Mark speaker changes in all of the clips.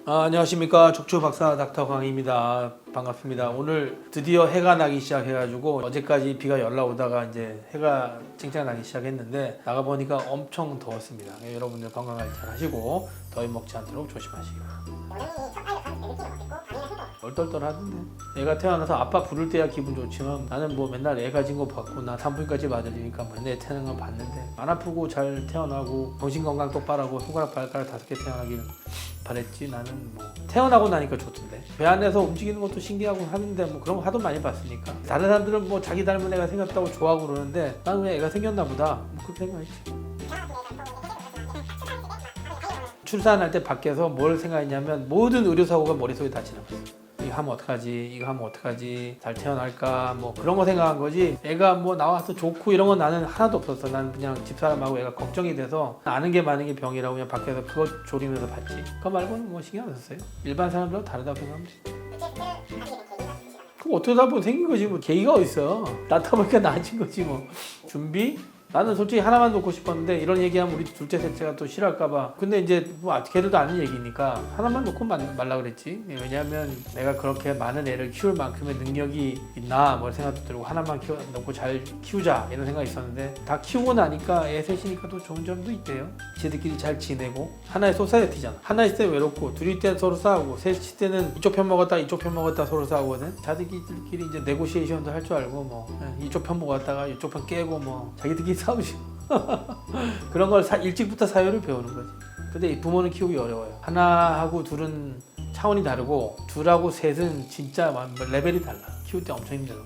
Speaker 1: 안녕하십니까. 척추 박사 닥터 강입니다. 반갑습니다. 오늘 드디어 해가 나기 시작해가지고 어제까지 비가 연락 오다가 이제 해가 쨍쨍 나기 시작했는데 나가보니까 엄청 더웠습니다. 여러분들 건강관리 잘 하시고 더위 먹지 않도록 조심하시기 얼떨떨하던데. 애가 태어나서 아빠 부를 때야 기분 좋지만 나는 뭐 맨날 애 가진 거 받고 나 산부인과집 아들이니까 맨날 태어난 건 봤는데 안 아프고 잘 태어나고 정신건강 똑바로 하고 손가락 발가락 5개 태어나길 바랬지. 나는 뭐 태어나고 나니까 좋던데. 배 안에서 움직이는 것도 신기하고 하는데 뭐 그런 거 하도 많이 봤으니까. 다른 사람들은 뭐 자기 닮은 애가 생겼다고 좋아하고 그러는데 나는 왜 애가 생겼나 보다 뭐 그렇게 생각했지. 출산할 때 밖에서 뭘 생각했냐면 모든 의료사고가 머릿속에 다 지나갔어. 이거 하면 어떡하지, 이거 하면 어떡하지, 잘 태어날까, 뭐 그런 거 생각한 거지. 애가 뭐 나와서 좋고 이런 건 나는 하나도 없었어. 나는 그냥 집사람하고 애가 걱정이 돼서 아는 게 많은 게 병이라고 그냥 밖에서 그거 조리면서 봤지. 그거 말고는 뭐 신경 안 썼어요. 일반 사람들하고 다르다고 생각하면 돼. 그럼 어쩌다 보면 생긴 거지 뭐. 계기가 어딨어. 낳다 보니까 나아진 거지 뭐. 준비? 나는 솔직히 하나만 놓고 싶었는데 이런 얘기하면 우리 둘째 셋째가 또 싫어할까봐. 근데 이제 뭐 걔들도 아는 얘기니까 하나만 놓고 말라 그랬지. 왜냐하면 내가 그렇게 많은 애를 키울 만큼의 능력이 있나 뭐 생각도 들고 하나만 놓고 잘 키우자 이런 생각이 있었는데 다 키우고 나니까 애 셋이니까 또 좋은 점도 있대요. 지들끼리 잘 지내고 하나의 소사이어티잖아. 하나 있을 때 외롭고 둘이 때 서로 싸우고 셋이 때는 이쪽 편 먹었다 이쪽 편 먹었다 서로 싸우거든. 자기들끼리 이제 네고시에이션도 할 줄 알고 뭐 이쪽 편 먹었다가 이쪽 편 깨고 뭐 자기들끼리 싸우지. 그런 걸 일찍부터 사회를 배우는 거지. 근데 부모는 키우기 어려워요. 하나하고 둘은 차원이 다르고 둘하고 셋은 진짜 레벨이 달라. 키울 때 엄청 힘들어.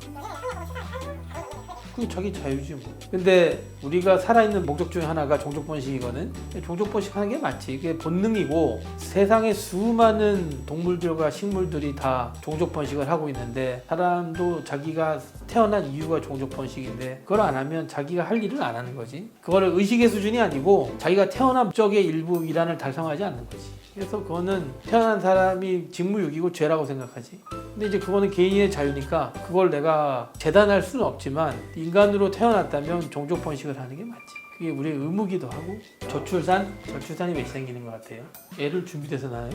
Speaker 1: 그게 자기 자유지 뭐. 근데 우리가 살아있는 목적 중에 하나가 종족번식이거든. 종족번식 하는 게 맞지. 그게 본능이고 세상에 수많은 동물들과 식물들이 다 종족번식을 하고 있는데 사람도 자기가 태어난 이유가 종족번식인데 그걸 안 하면 자기가 할 일을 안 하는 거지. 그거를 의식의 수준이 아니고 자기가 태어난 목적의 일부 일환을 달성하지 않는 거지. 그래서 그거는 태어난 사람이 직무유기고 죄라고 생각하지. 근데 이제 그거는 개인의 자유니까 그걸 내가 재단할 수는 없지만 인간으로 태어났다면 종족 번식을 하는 게 맞지. 그게 우리의 의무기도 하고. 저출산이 왜 생기는 것 같아요? 애를 준비돼서 낳아요?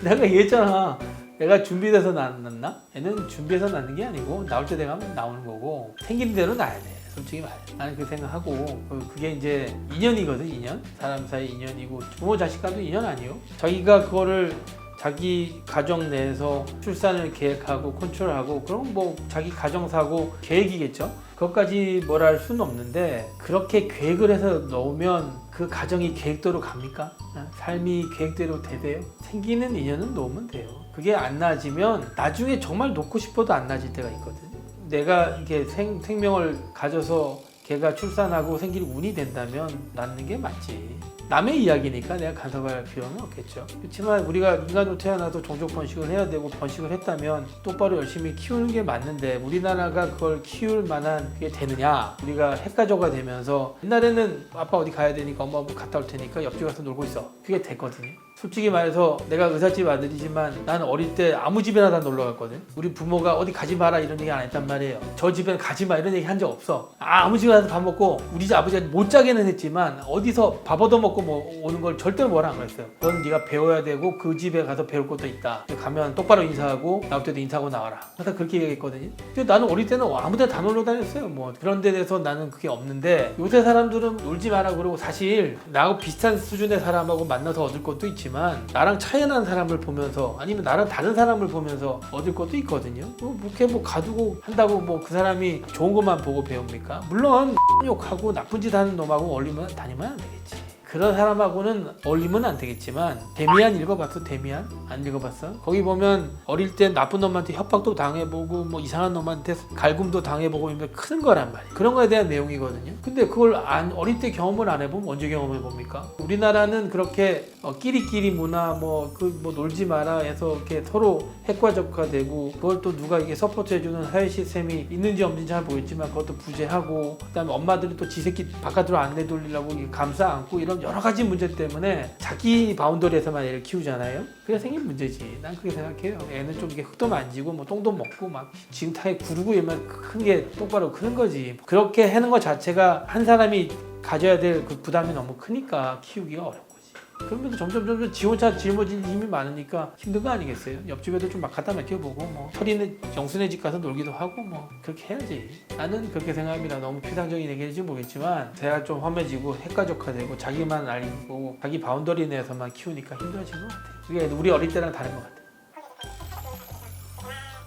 Speaker 1: 내가 얘기했잖아. 애가 준비돼서 낳았나? 애는 준비해서 낳는 게 아니고 나올 때 되면 나오는 거고 생기는 대로 낳아야 돼. 솔직히 말해. 나는 그렇게 생각하고 그게 이제 인연이거든. 인연. 사람 사이 인연이고 부모 자식 간도 인연 아니에요. 자기가 그거를 자기 가정 내에서 출산을 계획하고 컨트롤하고 그럼 뭐 자기 가정사고 계획이겠죠. 그것까지 뭐라 할 수는 없는데 그렇게 계획을 해서 넣으면 그 가정이 계획대로 갑니까? 삶이 계획대로 되대요? 생기는 인연은 놓으면 돼요. 그게 안 나아지면 나중에 정말 놓고 싶어도 안 나아질 때가 있거든. 내가 이렇게 생명을 가져서 걔가 출산하고 생길 운이 된다면 낳는 게 맞지. 남의 이야기니까 내가 간섭할 필요는 없겠죠. 그렇지만 우리가 인간으로 태어나도 종족 번식을 해야 되고 번식을 했다면 똑바로 열심히 키우는 게 맞는데 우리나라가 그걸 키울 만한 게 되느냐. 우리가 핵가족화 되면서 옛날에는 아빠 어디 가야 되니까 엄마 뭐 갔다 올 테니까 옆집 가서 놀고 있어. 그게 됐거든요. 솔직히 말해서 내가 의사집 아들이지만 나는 어릴 때 아무 집에나 다 놀러 갔거든. 우리 부모가 어디 가지 마라 이런 얘기 안 했단 말이에요. 저 집에는 가지 마 이런 얘기 한 적 없어. 아무 집에 가서 밥 먹고 우리 집 아버지가 못 자게는 했지만 어디서 밥 얻어먹고 뭐 오는 걸 절대로 뭐라 안 그랬어요. 넌 네가 배워야 되고 그 집에 가서 배울 것도 있다. 가면 똑바로 인사하고 나올 때도 인사하고 나와라. 항상 그렇게 얘기했거든요. 근데 나는 어릴 때는 아무 데나 다 놀러 다녔어요. 뭐 그런 데 대해서 나는 그게 없는데 요새 사람들은 놀지 마라 그러고 사실 나하고 비슷한 수준의 사람하고 만나서 얻을 것도 있지만 나랑 차이 나는 사람을 보면서 아니면 나랑 다른 사람을 보면서 얻을 것도 있거든요. 그렇게 뭐 가두고 한다고 뭐 그 사람이 좋은 것만 보고 배웁니까? 물론 욕하고 나쁜 짓 하는 놈하고 어울리면 다니면 안 되겠지. 그런 사람하고는 어울리면 안 되겠지만 데미안 읽어봤어? 데미안? 안 읽어봤어? 거기 보면 어릴 때 나쁜 놈한테 협박도 당해보고 뭐 이상한 놈한테 갈굼도 당해보고 이런 큰 거란 말이에요. 그런 거에 대한 내용이거든요. 근데 그걸 어릴 때 경험을 안 해보면 언제 경험해 봅니까? 우리나라는 그렇게 끼리끼리 문화 뭐 놀지 마라 해서 이렇게 서로 핵과적화되고 그걸 또 누가 이게 서포트 해주는 사회 시스템이 있는지 없는지 잘 모르겠지만 그것도 부재하고 그다음에 엄마들이 또 지 새끼 바깥으로 안 내돌리려고 감싸 안고 이런 여러 가지 문제 때문에 자기 바운더리에서만 애를 키우잖아요. 그게 생긴 문제지. 난 그렇게 생각해요. 애는 좀 이게 흙도 만지고 뭐 똥도 먹고 막 지금타에 구르고 이러면 큰 게 똑바로 크는 거지. 그렇게 하는 것 자체가 한 사람이 가져야 될 그 부담이 너무 크니까 키우기가 어려운 거지. 그러면서 점점 지 혼자 짊어질 힘이 많으니까 힘든 거 아니겠어요? 옆집에도 좀 막 갖다 맡겨보고 뭐 철이네 영순의 집 가서 놀기도 하고 뭐 그렇게 해야지. 나는 그렇게 생각합니다. 너무 피상적인 얘기인지 모르겠지만 대화 좀 험해지고 핵가족화되고 자기만 알고 자기 바운더리 내에서만 키우니까 힘들어지는 것 같아요. 그게 우리 어릴 때랑 다른 것 같아요.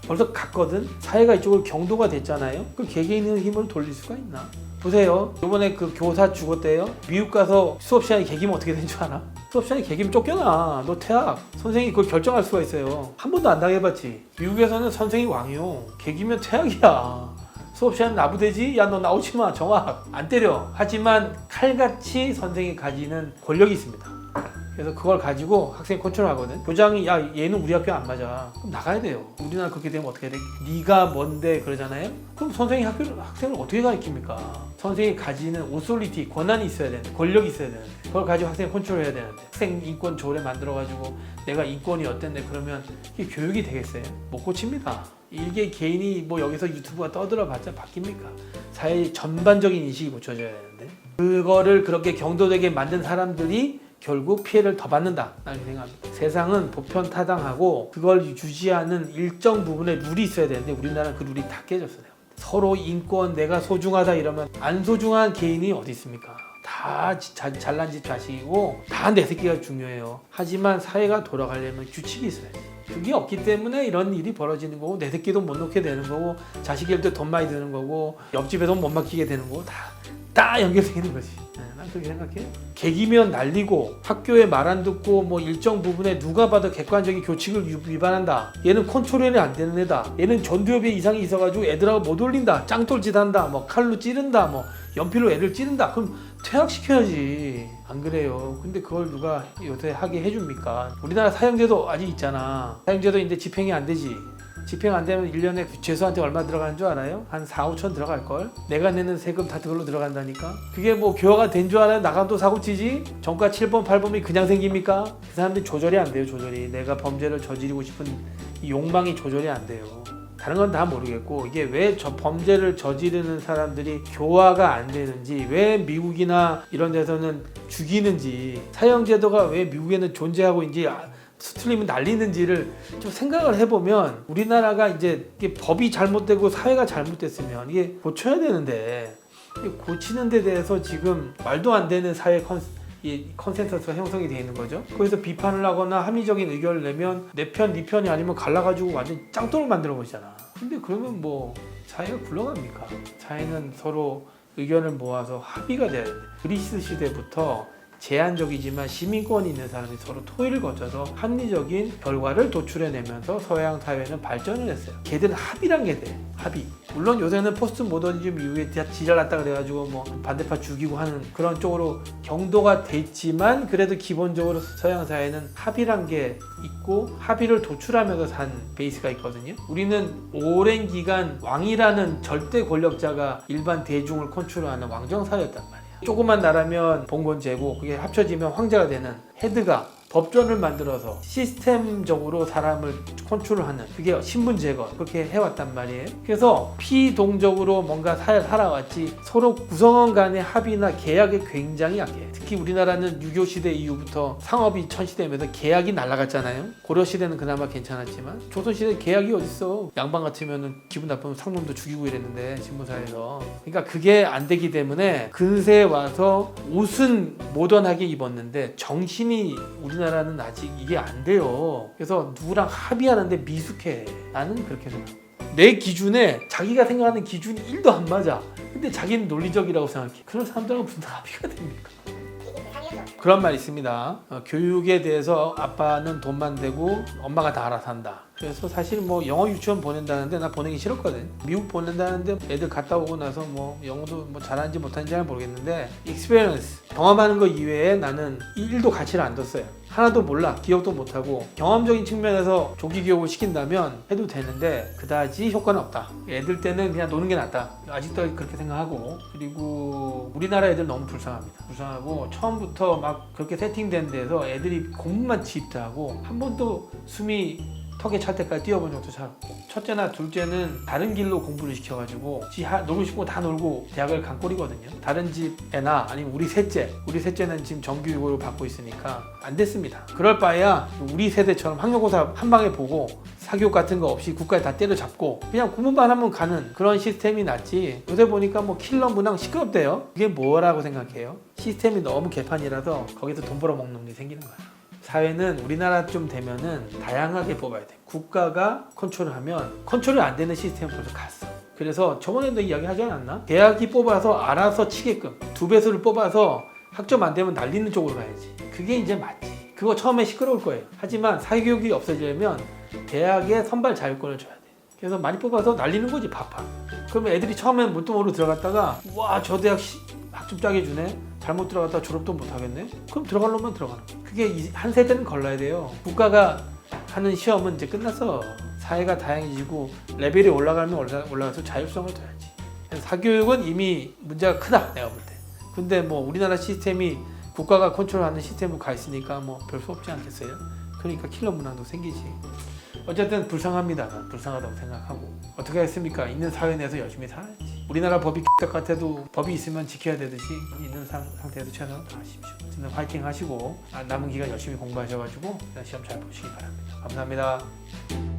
Speaker 1: 벌써 갔거든? 사회가 이쪽으로 경도가 됐잖아요? 그 개개인의 힘을 돌릴 수가 있나? 보세요. 이번에 그 교사 죽었대요. 미국 가서 수업 시간에 개기면 어떻게 된 줄 알아? 수업 시간에 개기면 쫓겨나. 너 퇴학. 선생님이 그걸 결정할 수가 있어요. 한 번도 안 당해봤지. 미국에서는 선생이 왕이요. 개기면 퇴학이야. 수업 시간에 나부대지? 야, 너 나오지 마. 정학. 안 때려. 하지만 칼같이 선생이 가지는 권력이 있습니다. 그래서 그걸 가지고 학생이 컨트롤하거든. 교장이 야 얘는 우리 학교 안 맞아. 그럼 나가야 돼요. 우리나라 그렇게 되면 어떻게 돼? 네가 뭔데 그러잖아요. 그럼 선생이 학생을 어떻게 가르칩니까? 선생이 가지는 오소리티 권한이 있어야 되는데 권력이 있어야 되는데 그걸 가지고 학생을 컨트롤해야 되는데 학생 인권 조례 만들어가지고 내가 인권이 어땠네 그러면 이게 교육이 되겠어요? 못 고칩니다. 일개 개인이 뭐 여기서 유튜브가 떠들어봤자 바뀝니까? 사회 전반적인 인식이 고쳐져야 되는데 그거를 그렇게 경도되게 만든 사람들이 결국 피해를 더 받는다 라는 생각합니다. 세상은 보편타당하고 그걸 유지하는 일정 부분의 룰이 있어야 되는데 우리나라는 그 룰이 다 깨졌어요. 서로 인권 내가 소중하다 이러면 안 소중한 개인이 어디 있습니까? 다 잘난 집 자식이고 다 내 새끼가 중요해요. 하지만 사회가 돌아가려면 규칙이 있어야지. 그게 없기 때문에 이런 일이 벌어지는 거고 내 새끼도 못 놓게 되는 거고 자식일도 돈 많이 드는 거고 옆집에 돈 못 맡기게 되는 거고 다 연결되는 거지. 난 그렇게 생각해. 개기면 날리고 학교에 말 안 듣고 뭐 일정 부분에 누가 봐도 객관적인 교칙을 위반한다. 얘는 컨트롤이 안 되는 애다. 얘는 전두엽에 이상이 있어가지고 애들하고 못 올린다. 짱돌짓 한다. 뭐 칼로 찌른다. 뭐 연필로 애를 찌른다. 그럼 퇴학시켜야지. 안 그래요. 근데 그걸 누가 요새 하게 해줍니까? 우리나라 사형제도 아직 있잖아. 사형제도 이제 집행이 안 되지. 집행 안 되면 1년에 죄수한테 얼마 들어가는 줄 알아요? 한 4, 5천 들어갈걸? 내가 내는 세금 다 그걸로 들어간다니까? 그게 뭐 교화가 된 줄 알아요? 나가도 사고치지? 정가 7번, 8번이 그냥 생깁니까? 그 사람들이 조절이 안 돼요, 조절이. 내가 범죄를 저지르고 싶은 이 욕망이 조절이 안 돼요. 다른 건 다 모르겠고 이게 왜 저 범죄를 저지르는 사람들이 교화가 안 되는지 왜 미국이나 이런 데서는 죽이는지 사형제도가 왜 미국에는 존재하고 있는지 스틀리면 날리는지를 좀 생각을 해보면 우리나라가 이제 이게 법이 잘못되고 사회가 잘못됐으면 이게 고쳐야 되는데 고치는 데 대해서 지금 말도 안 되는 사회 컨센서스가 형성이 되어 있는 거죠. 거기서 비판을 하거나 합리적인 의견을 내면 내 편, 네 편이 아니면 갈라가지고 완전 짱돌을 만들어 버리잖아. 근데 그러면 뭐 사회가 굴러갑니까? 사회는 서로 의견을 모아서 합의가 돼야 되는데 그리스 시대부터 제한적이지만 시민권이 있는 사람이 서로 토의를 거쳐서 합리적인 결과를 도출해내면서 서양 사회는 발전을 했어요. 걔들은 합의란 게 돼. 합의. 물론 요새는 포스트 모더니즘 이후에 지랄났다 그래가지고 뭐 반대파 죽이고 하는 그런 쪽으로 경도가 됐지만 그래도 기본적으로 서양 사회는 합의란 게 있고 합의를 도출하면서 산 베이스가 있거든요. 우리는 오랜 기간 왕이라는 절대 권력자가 일반 대중을 컨트롤하는 왕정사회였단 말이에요. 조그만 나라면 봉건제고 그게 합쳐지면 황제가 되는 헤드가 법전을 만들어서 시스템적으로 사람을 컨트롤하는 그게 신분제거 그렇게 해왔단 말이에요. 그래서 피동적으로 뭔가 살아왔지 서로 구성원 간의 합의나 계약이 굉장히 약해. 특히 우리나라는 유교 시대 이후부터 상업이 천시되면서 계약이 날아갔잖아요. 고려 시대는 그나마 괜찮았지만 조선 시대 계약이 어딨어. 양반 같으면 기분 나쁘면 상놈도 죽이고 이랬는데 신분사에서. 그러니까 그게 안 되기 때문에 근세에 와서 옷은 모던하게 입었는데 정신이 우리나라는 아직 이게 안 돼요. 그래서 누구랑 합의하는데 미숙해. 나는 그렇게 생각해. 내 기준에 자기가 생각하는 기준이 1도 안 맞아. 근데 자기는 논리적이라고 생각해. 그런 사람들하고 무슨 합의가 됩니까? 그런 말 있습니다. 교육에 대해서 아빠는 돈만 대고 엄마가 다 알아서 한다. 그래서 사실 뭐 영어 유치원 보낸다는데 나 보내기 싫었거든. 미국 보낸다는데 애들 갔다 오고 나서 뭐 영어도 뭐 잘하는지 못하는지 잘 모르겠는데 익스피리언스 경험하는 거 이외에 나는 1도 가치를 안 뒀어요. 하나도 몰라. 기억도 못하고 경험적인 측면에서 조기 교육을 시킨다면 해도 되는데 그다지 효과는 없다. 애들 때는 그냥 노는 게 낫다. 아직도 그렇게 생각하고 그리고 우리나라 애들 너무 불쌍합니다. 불쌍하고 처음부터 막 그렇게 세팅된 데서 애들이 공부만 집도하고 한 번도 숨이 턱에 찰 때까지 뛰어본 적도 찾았고, 첫째나 둘째는 다른 길로 공부를 시켜가지고 놀고 싶고 다 놀고 대학을 간 꼴이거든요. 다른 집 애나 아니면 우리 셋째는 지금 정규육을 받고 있으니까 안 됐습니다. 그럴 바에야 우리 세대처럼 학력고사 한 방에 보고 사교육 같은 거 없이 국가에 다 때려잡고 그냥 공부만 하면 가는 그런 시스템이 낫지. 요새 보니까 뭐 킬러 문항 시끄럽대요. 그게 뭐라고 생각해요? 시스템이 너무 개판이라서 거기서 돈 벌어먹는 놈이 생기는 거야. 사회는 우리나라 좀 되면은 다양하게 뽑아야 돼. 국가가 컨트롤하면 컨트롤이 안 되는 시스템 벌써 갔어. 그래서 저번에도 이야기 하지 않았나? 대학이 뽑아서 알아서 치게끔 2배수를 뽑아서 학점 안 되면 날리는 쪽으로 가야지. 그게 이제 맞지. 그거 처음에 시끄러울 거예요. 하지만 사교육이 없어지려면 대학에 선발 자율권을 줘야 돼. 그래서 많이 뽑아서 날리는 거지, 파파. 그러면 애들이 처음엔 뭣도 모르고 들어갔다가 와, 저 대학 학점 짜게 주네. 잘못 들어갔다 졸업도 못 하겠네. 그럼 들어가려면 들어가는 거야. 그게 한 세대는 걸러야 돼요. 국가가 하는 시험은 이제 끝났어. 사회가 다양해지고 레벨이 올라가면 올라가서 자율성을 둬야지. 사교육은 이미 문제가 크다, 내가 볼 때. 근데 뭐 우리나라 시스템이 국가가 컨트롤하는 시스템으로 가 있으니까 뭐 별 수 없지 않겠어요? 그러니까 킬러 문화도 생기지. 어쨌든 불쌍합니다. 난 불쌍하다고 생각하고. 어떻게 했습니까? 있는 사회 내에서 열심히 살아야지. 우리나라 법이 X 같아도 법이 있으면 지켜야 되듯이 있는 상태에서 최선을 다하십시오. 어쨌든 화이팅 하시고 남은 기간 열심히 공부하셔가지고 시험 잘 보시기 바랍니다. 감사합니다.